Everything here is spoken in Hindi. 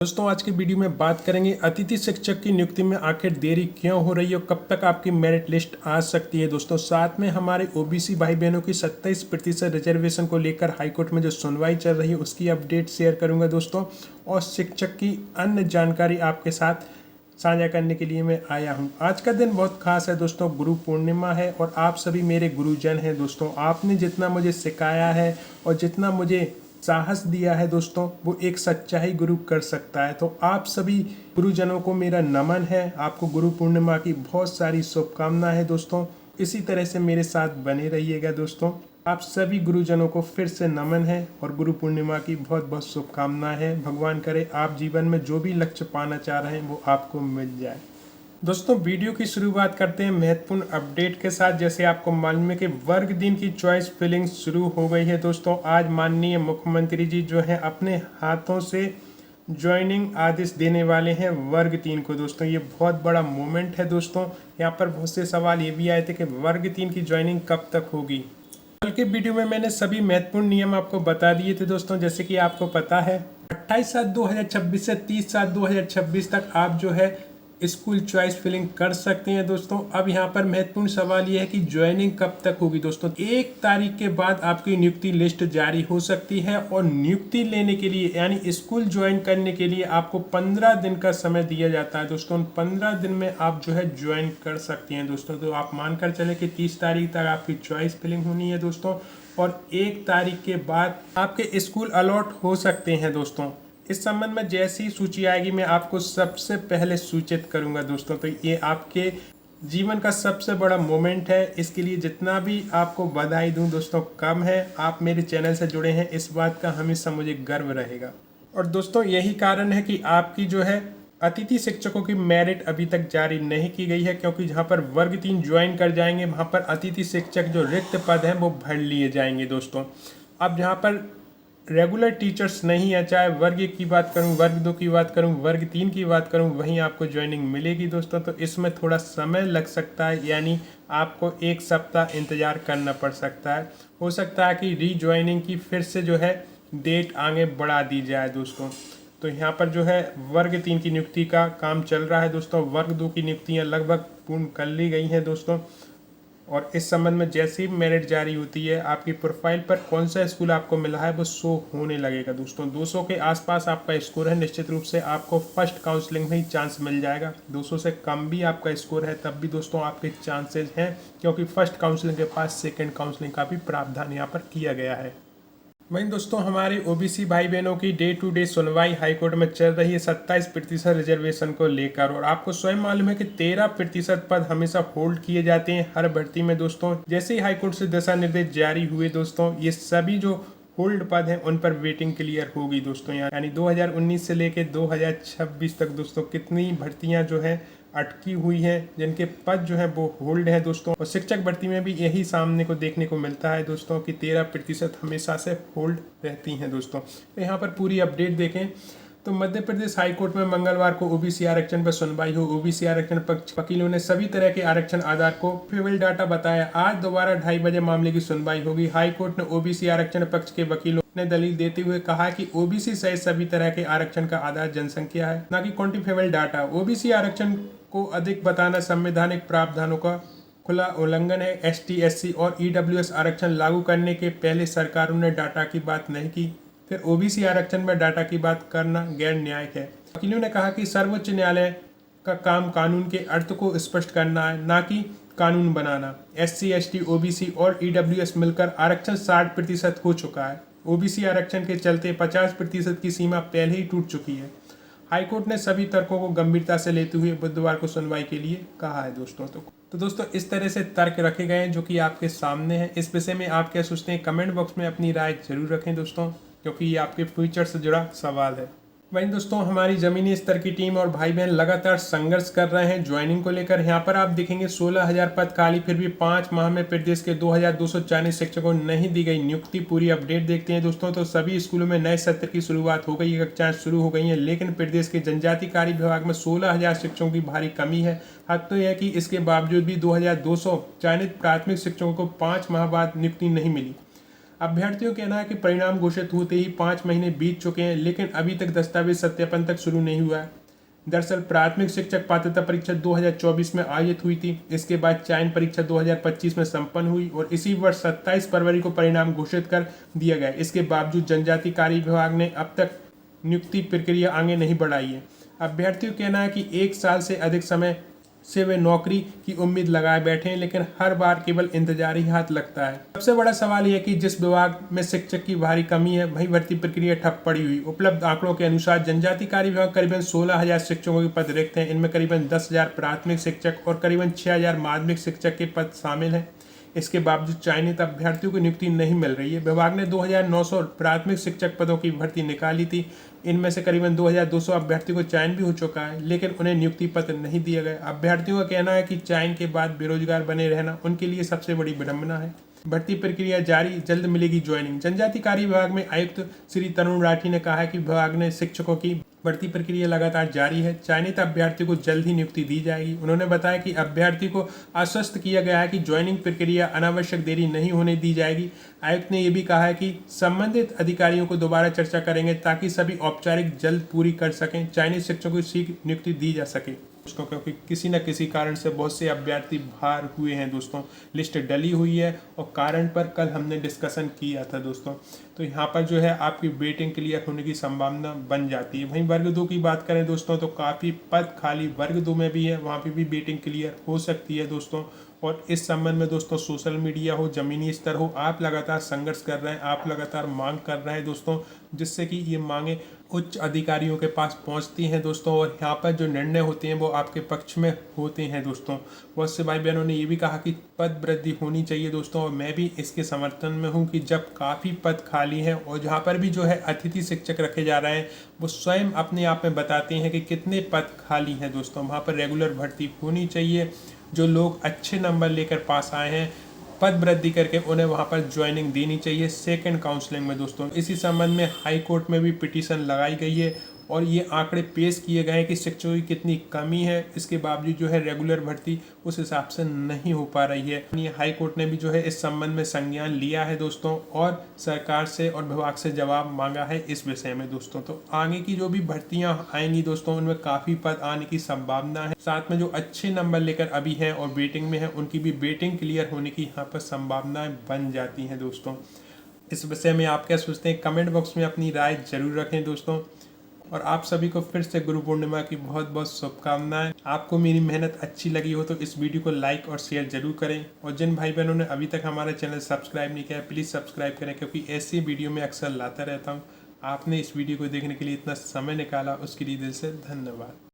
दोस्तों आज की वीडियो में बात करेंगे अतिथि शिक्षक की नियुक्ति में आखिर देरी क्यों हो रही है और कब तक आपकी मेरिट लिस्ट आ सकती है। दोस्तों साथ में हमारे ओबीसी भाई बहनों की 27% रिजर्वेशन को लेकर हाईकोर्ट में जो सुनवाई चल रही है उसकी अपडेट शेयर करूंगा दोस्तों, और शिक्षक की अन्य जानकारी आपके साथ साझा करने के लिए मैं आया हूं। आज का दिन बहुत खास है दोस्तों, गुरु पूर्णिमा है और आप सभी मेरे गुरुजन हैं दोस्तों। आपने जितना मुझे सिखाया है और जितना मुझे साहस दिया है दोस्तों, वो एक सच्चा ही गुरु कर सकता है। तो आप सभी गुरुजनों को मेरा नमन है, आपको गुरु पूर्णिमा की बहुत सारी शुभकामनाएं है दोस्तों। इसी तरह से मेरे साथ बने रहिएगा दोस्तों। आप सभी गुरुजनों को फिर से नमन है और गुरु पूर्णिमा की बहुत बहुत शुभकामनाएं हैं। भगवान करे आप जीवन में जो भी लक्ष्य पाना चाह रहे हैं वो आपको मिल जाए। दोस्तों वीडियो की शुरुआत करते हैं महत्वपूर्ण अपडेट के साथ। जैसे आपको मालूम है कि वर्ग 3 की चॉइस फिलिंग शुरू हो गई है दोस्तों। आज माननीय मुख्यमंत्री जी जो है अपने हाथों से ज्वाइनिंग आदेश देने वाले हैं वर्ग 3 को दोस्तों। ये बहुत बड़ा मोमेंट है दोस्तों। यहाँ पर बहुत से सवाल ये भी आए थे कि वर्ग 3 की ज्वाइनिंग कब तक होगी। कल के वीडियो में मैंने सभी महत्वपूर्ण नियम आपको बता दिए थे दोस्तों। जैसे कि आपको पता है 28/7/2026 से 30/7/2026 तक आप जो है स्कूल चॉइस फिलिंग कर सकते हैं दोस्तों। अब यहाँ पर महत्वपूर्ण सवाल ये है कि ज्वाइनिंग कब तक होगी दोस्तों। 1 तारीख के बाद आपकी नियुक्ति लिस्ट जारी हो सकती है और नियुक्ति लेने के लिए यानी स्कूल ज्वाइन करने के लिए आपको 15 दिन का समय दिया जाता है दोस्तों। उन 15 दिन में आप जो है ज्वाइन कर सकते हैं दोस्तों। तो आप मानकर चले कि 30 तारीख तक आपकी चॉइस फिलिंग होनी है दोस्तों, और 1 तारीख के बाद आपके स्कूल अलॉट हो सकते हैं दोस्तों। इस संबंध में जैसी सूची आएगी मैं आपको सबसे पहले सूचित करूंगा दोस्तों। तो ये आपके जीवन का सबसे बड़ा मोमेंट है, इसके लिए जितना भी आपको बधाई दूं दोस्तों कम है। आप मेरे चैनल से जुड़े हैं, इस बात का हमेशा मुझे गर्व रहेगा। और दोस्तों यही कारण है कि आपकी जो है अतिथि शिक्षकों की मेरिट अभी तक जारी नहीं की गई है, क्योंकि जहां पर वर्ग 3 ज्वाइन कर जाएंगे वहां पर अतिथि शिक्षक जो रिक्त पद हैं वो भर लिए जाएंगे दोस्तों। अब जहां पर रेगुलर टीचर्स नहीं है, चाहे वर्ग 1 की बात करूं, वर्ग 2 की बात करूं, वर्ग 3 की बात करूं, वहीं आपको ज्वाइनिंग मिलेगी दोस्तों। तो इसमें थोड़ा समय लग सकता है, यानी आपको 1 सप्ताह इंतजार करना पड़ सकता है। हो सकता है कि रीज्वाइनिंग की फिर से जो है डेट आगे बढ़ा दी जाए दोस्तों। तो यहाँ पर जो है वर्ग 3 की नियुक्ति का काम चल रहा है दोस्तों। वर्ग 2 की नियुक्तियाँ लगभग पूर्ण कर ली गई हैं दोस्तों। और इस संबंध में जैसे ही मेरिट जारी होती है आपकी प्रोफाइल पर कौन सा स्कूल आपको मिला है वो शो होने लगेगा दोस्तों। 200 के आसपास आपका स्कोर है, निश्चित रूप से आपको फर्स्ट काउंसलिंग में ही चांस मिल जाएगा। 200 से कम भी आपका स्कोर है तब भी दोस्तों आपके चांसेस हैं, क्योंकि फर्स्ट काउंसलिंग के पास सेकेंड काउंसलिंग का भी प्रावधान यहाँ पर किया गया है। वहीं दोस्तों हमारे ओबीसी भाई बहनों की डे टू डे सुनवाई हाईकोर्ट में चल रही है 27% रिजर्वेशन को लेकर। और आपको स्वयं मालूम है कि 13% पद हमेशा होल्ड किए जाते हैं हर भर्ती में दोस्तों। जैसे ही हाईकोर्ट से दिशा निर्देश जारी हुए दोस्तों, ये सभी जो होल्ड पद हैं उन पर वेटिंग क्लियर होगी दोस्तों। यानी 2019 से लेकर 2026 तक दोस्तों कितनी भर्तियां जो है अटकी हुई है, जिनके पद जो है वो होल्ड है दोस्तों। और शिक्षक भर्ती में भी यही सामने को देखने को मिलता है दोस्तों कि 13% हमेशा से होल्ड रहती हैं दोस्तों। तो यहाँ पर पूरी अपडेट देखें तो मध्य प्रदेश हाईकोर्ट में मंगलवार को ओबीसी आरक्षण पर सुनवाई हो। ओबीसी आरक्षण पक्ष वकीलों ने सभी तरह के आरक्षण आधार को फेवल डाटा बताया। आज दोबारा 2:30 बजे मामले की सुनवाई होगी। हाईकोर्ट ने ओबीसी आरक्षण पक्ष के वकीलों ने दलील देते हुए कहा कि ओबीसी सहित सभी तरह के आरक्षण का आधार जनसंख्या है, न कि क्वांटिफाइबल डाटा। ओबीसी आरक्षण को अधिक बताना संवैधानिक प्रावधानों का खुला उल्लंघन है। एसटी, एससी और ईडब्ल्यूएस आरक्षण लागू करने के पहले सरकारों ने डाटा की बात नहीं की, फिर ओबीसी आरक्षण में डाटा की बात करना गैर न्यायिक है। वकीलों ने कहा कि सर्वोच्च न्यायालय का काम कानून के अर्थ को स्पष्ट करना है, ना कि कानून बनाना। एससी, एसटी, ओबीसी और ईडब्ल्यूएस मिलकर आरक्षण 60% हो चुका है। ओबीसी आरक्षण के चलते 50% की सीमा पहले ही टूट चुकी है। हाईकोर्ट ने सभी तर्कों को गंभीरता से लेते हुए बुधवार को सुनवाई के लिए कहा है दोस्तों। तो दोस्तों इस तरह से तर्क रखे गए हैं जो कि आपके सामने हैं। इस विषय में आप क्या सोचते हैं कमेंट बॉक्स में अपनी राय जरूर रखें दोस्तों, क्योंकि ये आपके फ्यूचर से जुड़ा सवाल है। वहीं दोस्तों हमारी जमीनी स्तर की टीम और भाई बहन लगातार संघर्ष कर रहे हैं ज्वाइनिंग को लेकर। यहाँ पर आप देखेंगे 16,000 पद खाली, फिर भी 5 माह में प्रदेश के 2,240 शिक्षकों नहीं दी गई नियुक्ति। पूरी अपडेट देखते हैं दोस्तों। तो सभी स्कूलों में नए सत्र की शुरुआत हो गई है, कक्षाएं शुरू हो गई हैं, लेकिन प्रदेश के जनजाति कार्य विभाग में 16,000 शिक्षकों की भारी कमी है। हद तो यह है कि इसके बावजूद भी 2,200 चयनित प्राथमिक शिक्षकों को 5 माह बाद नियुक्ति नहीं मिली। अभ्यर्थियों का कहना है कि परिणाम घोषित होते ही 5 महीने बीत चुके हैं, लेकिन अभी तक दस्तावेज सत्यापन तक शुरू नहीं हुआ है। दरअसल प्राथमिक शिक्षक पात्रता परीक्षा 2024 में आयोजित हुई थी। इसके बाद चयन परीक्षा 2025 में संपन्न हुई और इसी वर्ष 27 फरवरी को परिणाम घोषित कर दिया गया। इसके बावजूद जनजातीय कार्य विभाग ने अब तक नियुक्ति प्रक्रिया आगे नहीं बढ़ाई है। अभ्यर्थियों का कहना है कि 1 साल से अधिक समय से वे नौकरी की उम्मीद लगाए बैठे हैं, लेकिन हर बार केवल इंतजार ही हाथ लगता है। सबसे बड़ा सवाल यह है कि जिस विभाग में शिक्षक की भारी कमी है, वहीं भर्ती प्रक्रिया ठप पड़ी हुई। उपलब्ध आंकड़ों के अनुसार जनजातीय कार्य विभाग करीबन 16,000 शिक्षकों के पद रिक्त हैं। इनमें करीबन 10,000 प्राथमिक शिक्षक और करीबन 6,000 माध्यमिक शिक्षक के पद शामिल हैं। इसके बावजूद चयनित अभ्यर्थियों को नियुक्ति नहीं मिल रही है। विभाग ने 2,900 प्राथमिक शिक्षक पदों की भर्ती निकाली थी। इनमें से करीबन 2,200 अभ्यर्थियों को चयन भी हो चुका है, लेकिन उन्हें नियुक्ति पत्र नहीं दिया गया। अभ्यर्थियों का कहना है कि चयन के बाद बेरोजगार बने रहना उनके लिए सबसे बड़ी विडंबना है। भर्ती प्रक्रिया जारी, जल्द मिलेगी ज्वाइनिंग। जनजातीय कार्य विभाग में आयुक्त श्री तरुण राठी ने कहा है कि विभाग ने शिक्षकों की भर्ती प्रक्रिया लगातार जारी है। चयनित अभ्यर्थियों को जल्द ही नियुक्ति दी जाएगी। उन्होंने बताया कि अभ्यर्थी को आश्वस्त किया गया है कि ज्वाइनिंग प्रक्रिया अनावश्यक देरी नहीं होने दी जाएगी। आयुक्त ने यह भी कहा है कि संबंधित अधिकारियों को दोबारा चर्चा करेंगे ताकि सभी औपचारिक जल्द पूरी कर सकें। चयनित शिक्षकों को शीघ्र नियुक्ति दी जा सके दोस्तों, क्योंकि किसी न किसी कारण से बहुत से अभ्यर्थी बाहर हुए हैं दोस्तों। लिस्ट डली हुई है और कारण पर कल हमने डिस्कशन किया था दोस्तों। तो यहाँ पर जो है आपकी वेटिंग क्लियर होने की संभावना बन जाती है। वहीं वर्ग 2 की बात करें दोस्तों तो काफ़ी पद खाली वर्ग 2 में भी है, वहाँ पे भी वेटिंग क्लियर हो सकती है दोस्तों। और इस संबंध में दोस्तों सोशल मीडिया हो, ज़मीनी स्तर हो, आप लगातार संघर्ष कर रहे हैं, आप लगातार मांग कर रहे हैं दोस्तों, जिससे कि ये मांगे उच्च अधिकारियों के पास पहुंचती हैं दोस्तों। और यहाँ पर जो निर्णय होते हैं वो आपके पक्ष में होते हैं दोस्तों। बहुत से भाई बहनों ने ये भी कहा कि पद वृद्धि होनी चाहिए दोस्तों, और मैं भी इसके समर्थन में हूँ कि जब काफ़ी पद खाली हैं और जहाँ पर भी जो है अतिथि शिक्षक रखे जा रहे हैं वो स्वयं अपने आप में बताते हैं कि कितने पद खाली हैं दोस्तों, वहाँ पर रेगुलर भर्ती होनी चाहिए। जो लोग अच्छे नंबर लेकर पास आए हैं, पद वृद्धि करके उन्हें वहां पर ज्वाइनिंग देनी चाहिए सेकंड काउंसलिंग में दोस्तों। इसी संबंध में हाई कोर्ट में भी पिटीशन लगाई गई है और ये आंकड़े पेश किए गए हैं कि शिक्षकों की कितनी कमी है। इसके बावजूद जो है रेगुलर भर्ती उस हिसाब से नहीं हो पा रही है। ये हाई कोर्ट ने भी जो है इस संबंध में संज्ञान लिया है दोस्तों और सरकार से और विभाग से जवाब मांगा है इस विषय में दोस्तों। तो आगे की जो भी भर्तियां आएंगी दोस्तों उनमें काफ़ी पद आने की संभावना है। साथ में जो अच्छे नंबर लेकर अभी हैं और वेटिंग में है उनकी भी वेटिंग क्लियर होने की यहाँ पर संभावनाएं बन जाती हैं दोस्तों। इस विषय में आप क्या सोचते हैं, कमेंट बॉक्स में अपनी राय जरूर रखें दोस्तों। और आप सभी को फिर से गुरु पूर्णिमा की बहुत बहुत शुभकामनाएं। आपको मेरी मेहनत अच्छी लगी हो तो इस वीडियो को लाइक और शेयर जरूर करें, और जिन भाई बहनों ने अभी तक हमारा चैनल सब्सक्राइब नहीं किया है प्लीज़ सब्सक्राइब करें, क्योंकि ऐसी वीडियो में अक्सर लाता रहता हूँ। आपने इस वीडियो को देखने के लिए इतना समय निकाला उसके लिए दिल से धन्यवाद।